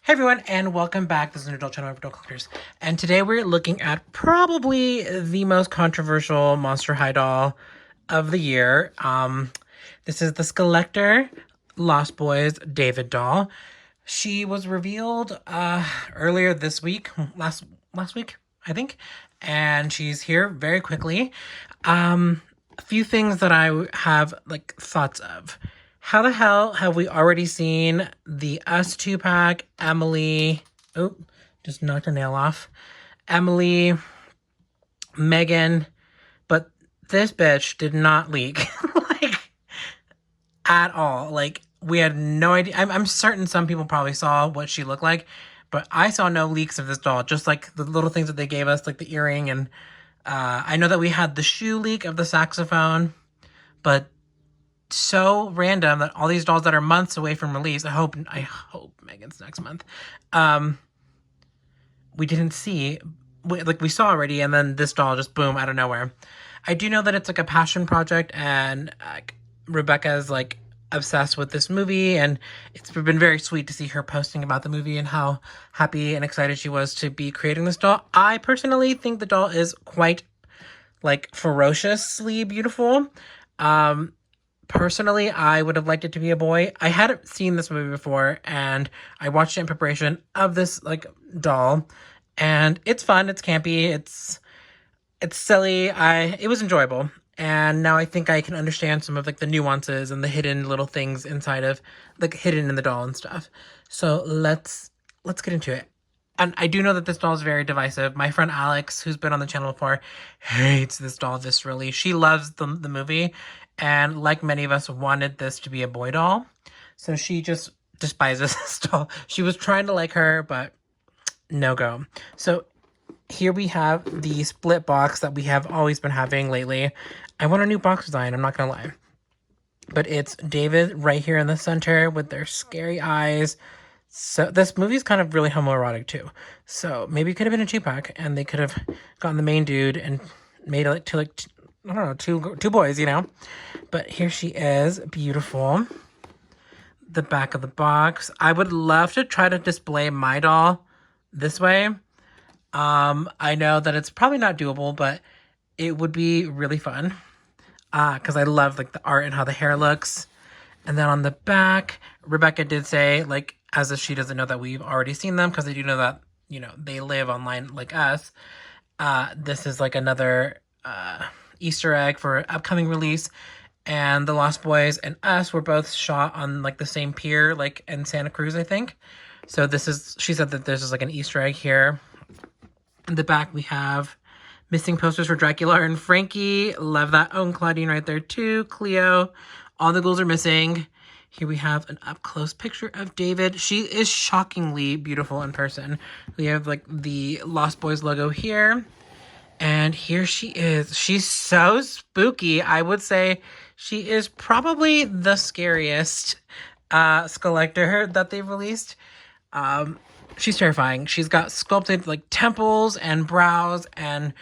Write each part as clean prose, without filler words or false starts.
Hey everyone, and welcome back. This is an adult channel of adult collectors, and today we're looking at probably the most controversial Monster High doll of the year. This is the SKULLECTOR Lost Boys David doll. She was revealed earlier this week, last week, I think, and she's here very quickly. A few things that I have like thoughts of. How the hell have we already seen the Us 2-pack, Emily, oh, just knocked a nail off, Emily, Megan, but this bitch did not leak, like, at all. Like, we had no idea. I'm certain some people probably saw what she looked like, but I saw no leaks of this doll, just like the little things that they gave us, like the earring, and I know that we had the shoe leak of the saxophone, but so random that all these dolls that are months away from release, I hope Megan's next month, we didn't see, we saw already, and then this doll just boom out of nowhere. I do know that it's like a passion project, and Rebecca's like obsessed with this movie, and it's been very sweet to see her posting about the movie and how happy and excited she was to be creating this doll. I personally think the doll is quite like ferociously beautiful. Personally, I would have liked it to be a boy. I hadn't seen this movie before, and I watched it in preparation of this like doll, and it's fun, it's campy, it's silly. It was enjoyable, and now I think I can understand some of like the nuances and the hidden little things inside of like hidden in the doll and stuff. So let's get into it. And I do know that this doll is very divisive. My friend Alex, who's been on the channel before, hates this doll viscerally. She loves the movie, and like many of us, wanted this to be a boy doll. So she just despises this doll. She was trying to like her, but no go. So here we have the split box that we have always been having lately. I want a new box design, I'm not gonna lie. But it's David right here in the center with their scary eyes. So this movie is kind of really homoerotic too. So maybe it could have been a 2-pack, and they could have gotten the main dude and made it to like I don't know, two boys, you know. But here she is, beautiful. The back of the box. I would love to try to display my doll this way. I know that it's probably not doable, but it would be really fun. Because I love like the art and how the hair looks. And then on the back, Rebecca did say, like, as if she doesn't know that we've already seen them, because they do know that, you know, they live online like us. This is like another Easter egg for upcoming release. And the Lost Boys and Us were both shot on like the same pier, like in Santa Cruz, I think. So this is, she said that this is like an Easter egg here. In the back, we have missing posters for Dracula and Frankie. Love that. Oh, and Claudine right there too. Cleo. All the ghouls are missing. Here we have an up-close picture of David. She is shockingly beautiful in person. We have like the Lost Boys logo here. And here she is. She's so spooky. I would say she is probably the scariest SKULLECTOR that they've released. She's terrifying. She's got sculpted like temples and brows and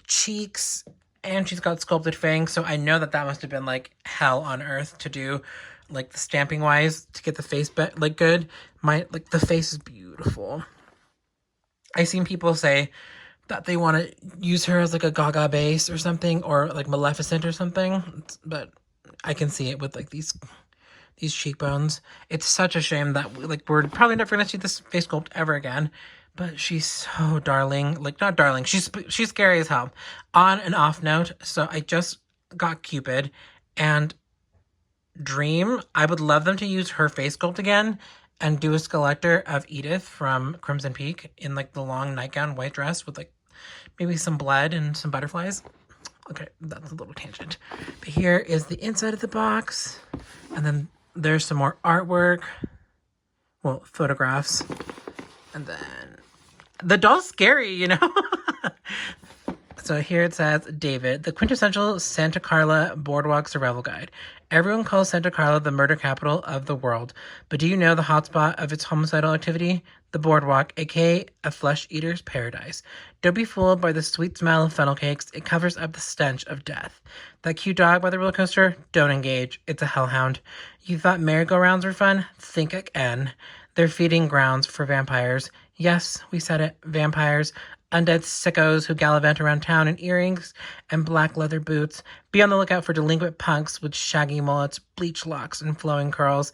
cheeks, and she's got sculpted fangs. So I know that that must have been like hell on earth to do, like the stamping wise, to get the face like good. The face is beautiful. I've seen people say that they want to use her as like a Gaga base or something, or like Maleficent or something, but I can see it with like these cheekbones. It's such a shame that we're probably never gonna see this face sculpt ever again. But she's so darling. Like, not darling. She's scary as hell. On and off note, so I just got Cupid and Dream. I would love them to use her face sculpt again and do a SKULLECTOR of Edith from Crimson Peak in like the long nightgown white dress with like maybe some blood and some butterflies. Okay, that's a little tangent. But here is the inside of the box. And then there's some more artwork. Well, photographs. And then the doll's scary, you know? So here it says, David, the quintessential Santa Carla boardwalk survival guide. Everyone calls Santa Carla the murder capital of the world. But do you know the hotspot of its homicidal activity? The boardwalk, aka a flesh eater's paradise. Don't be fooled by the sweet smell of funnel cakes. It covers up the stench of death. That cute dog by the roller coaster? Don't engage. It's a hellhound. You thought merry-go-rounds were fun? Think again. They're feeding grounds for vampires. Yes, we said it, vampires. Undead sickos who gallivant around town in earrings and black leather boots. Be on the lookout for delinquent punks with shaggy mullets, bleach locks, and flowing curls.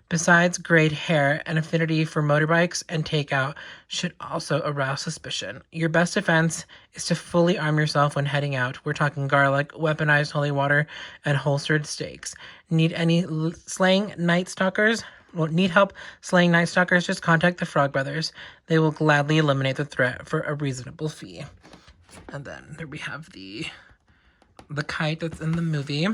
Besides grayed hair, an affinity for motorbikes and takeout should also arouse suspicion. Your best defense is to fully arm yourself when heading out. We're talking garlic, weaponized holy water, and holstered stakes. Need any slaying night stalkers? Need help slaying night stalkers? Just contact the Frog Brothers. They will gladly eliminate the threat for a reasonable fee. And then there we have the kite that's in the movie.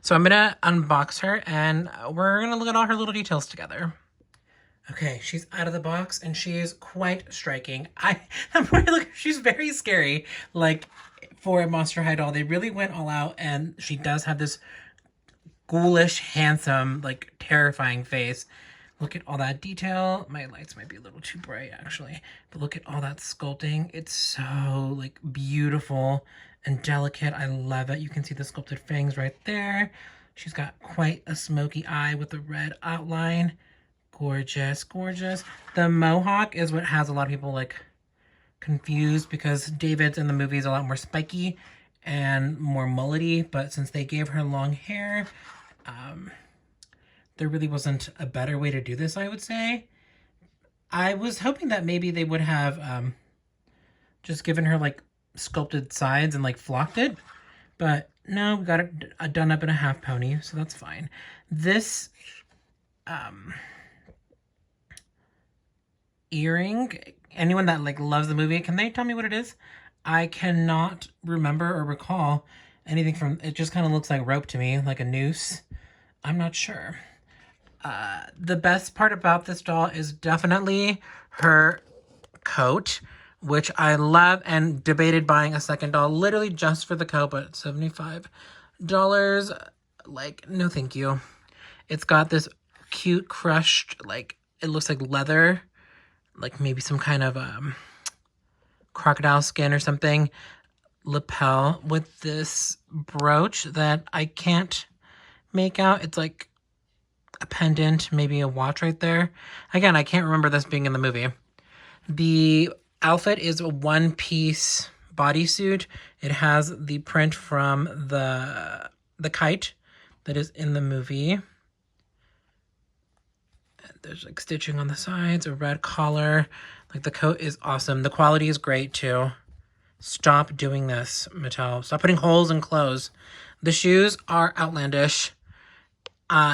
So I'm going to unbox her, and we're going to look at all her little details together. Okay, she's out of the box, and she is quite striking. She's very scary. Like, for a Monster High doll, they really went all out, and she does have this ghoulish, handsome, like, terrifying face. Look at all that detail. My lights might be a little too bright, actually. But look at all that sculpting. It's so, like, beautiful and delicate. I love it. You can see the sculpted fangs right there. She's got quite a smoky eye with a red outline. Gorgeous, gorgeous. The mohawk is what has a lot of people, like, confused, because David's in the movie is a lot more spiky and more mullety, but since they gave her long hair, there really wasn't a better way to do this, I would say. I was hoping that maybe they would have just given her, like, sculpted sides and, like, flocked it, but no, we got it done up in a half pony, so that's fine. This earring, anyone that, like, loves the movie, can they tell me what it is? I cannot remember or recall anything from it. Just kind of looks like rope to me, like a noose. I'm not sure. The best part about this doll is definitely her coat, which I love, and debated buying a second doll literally just for the coat, but $75. Like, no thank you. It's got this cute crushed, like, it looks like leather, like maybe some kind of crocodile skin or something, lapel with this brooch that I can't make out. It's like a pendant, maybe a watch right there. Again, I can't remember this being in the movie. The outfit is a one-piece bodysuit. It has the print from the kite that is in the movie. And there's like stitching on the sides, a red collar. Like, the coat is awesome. The quality is great too. Stop doing this, Mattel. Stop putting holes in clothes. The shoes are outlandish.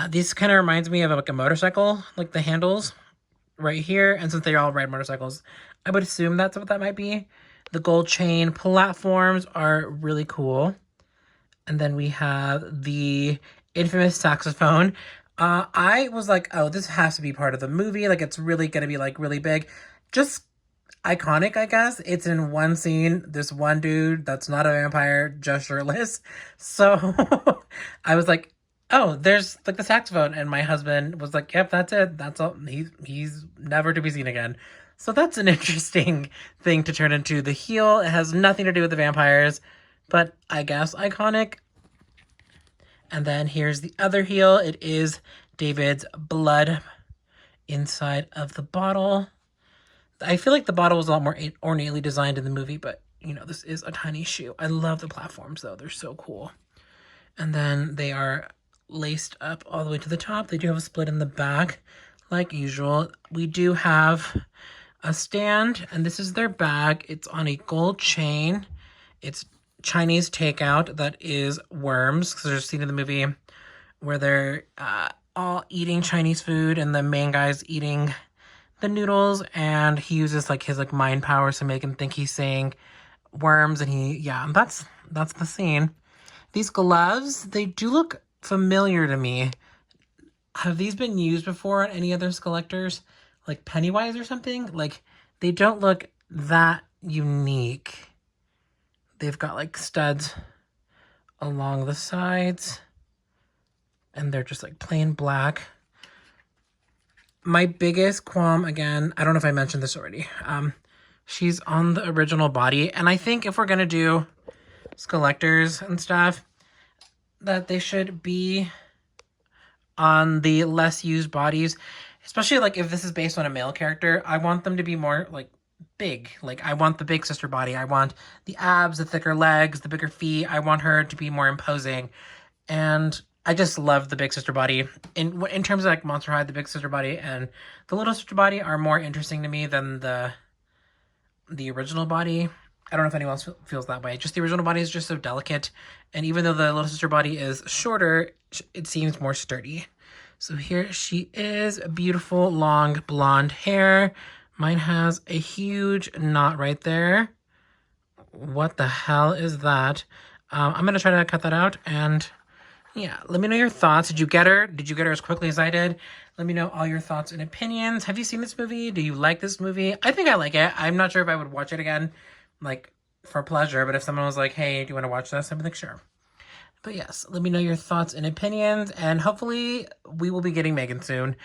These kind of reminds me of like a motorcycle, like the handles right here. And since they all ride motorcycles, I would assume that's what that might be. The gold chain platforms are really cool. And then we have the infamous saxophone. I was like, oh, this has to be part of the movie. Like, it's really going to be like really big. Just iconic, I guess. It's in one scene. This one dude that's not a vampire, just shirtless. So I was like, oh, there's like the saxophone. And my husband was like, yep, that's it. That's all. He's never to be seen again. So that's an interesting thing to turn into. The heel, it has nothing to do with the vampires, but I guess iconic. And then here's the other heel. It is David's blood inside of the bottle. I feel like the bottle was a lot more ornately designed in the movie, but, you know, this is a tiny shoe. I love the platforms, though. They're so cool. And then they are laced up all the way to the top. They do have a split in the back, like usual. We do have a stand, and this is their bag. It's on a gold chain. It's Chinese takeout that is worms, because there's a scene in the movie where they're all eating Chinese food, and the main guy's eating the noodles, and he uses like his like mind powers to make him think he's saying worms, and that's the scene. These gloves, they do look familiar to me. Have these been used before on any other SKULLECTORs? Like Pennywise or something? Like, they don't look that unique. They've got like studs along the sides, and they're just like plain black. My biggest qualm, again, I don't know if I mentioned this already. She's on the original body, and I think if we're gonna do SKULLECTORs and stuff, that they should be on the less used bodies. especially like if this is based on a male character, I want them to be more like big. Like I want the big sister body. I want the abs, the thicker legs, the bigger feet. I want her to be more imposing. And I just love the big sister body. In terms of like Monster High, the big sister body and the little sister body are more interesting to me than the original body. I don't know if anyone else feels that way. Just the original body is just so delicate, and even though the little sister body is shorter, it seems more sturdy. So here she is, beautiful long blonde hair. Mine has a huge knot right there. What the hell is that? I'm gonna try to cut that out, and yeah, let me know your thoughts. Did you get her? Did you get her as quickly as I did? Let me know all your thoughts and opinions. Have you seen this movie? Do you like this movie? I think I like it. I'm not sure if I would watch it again, like, for pleasure, but if someone was like, hey, do you want to watch this? I'd be like, sure. But yes, let me know your thoughts and opinions, and hopefully we will be getting Megan soon.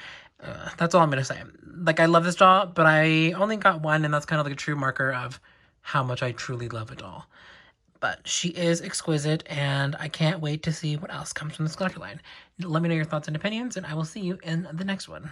That's all I'm going to say. Like, I love this doll, but I only got one, and that's kind of like a true marker of how much I truly love a doll. But she is exquisite, and I can't wait to see what else comes from the SKULLECTOR line. Let me know your thoughts and opinions, and I will see you in the next one.